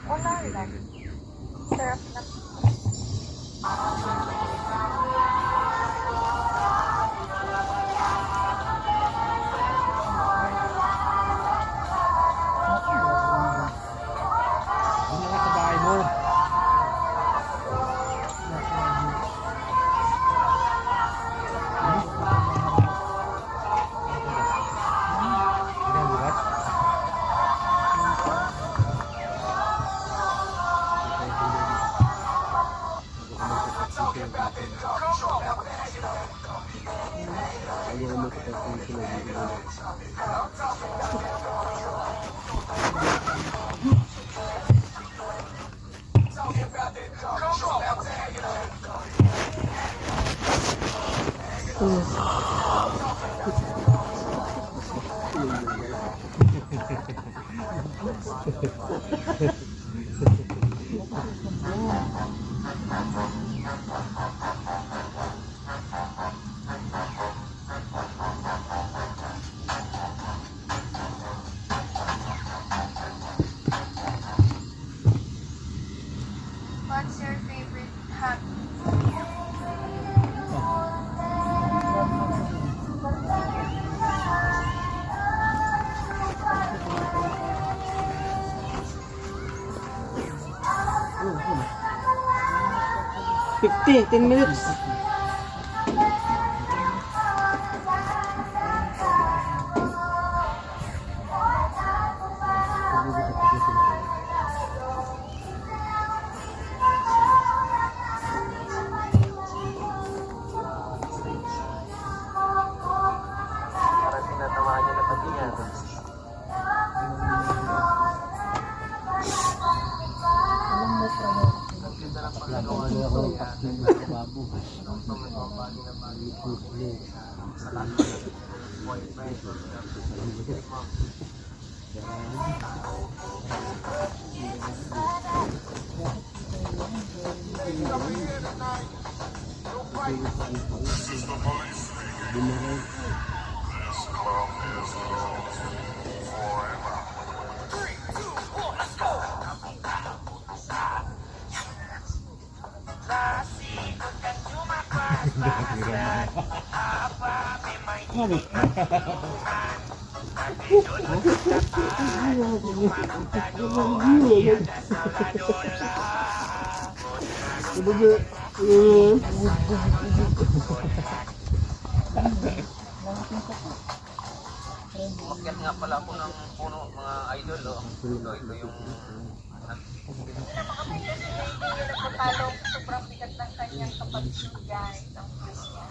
Wala lang. Sarap na. Ano ka sa bahay mo? Ilang bukas? What's your favorite hobby? $50, 10 minutes. Parang tinatamaan niya na pati yan. Paglagawa niya ako ng paksin na babo. Umakyat nga pala ako ng puno, mga idol. Oh. Ito yung... Nagpapalo, sobrang bigat ng kanyang kapatid, guys. Ang puso niya.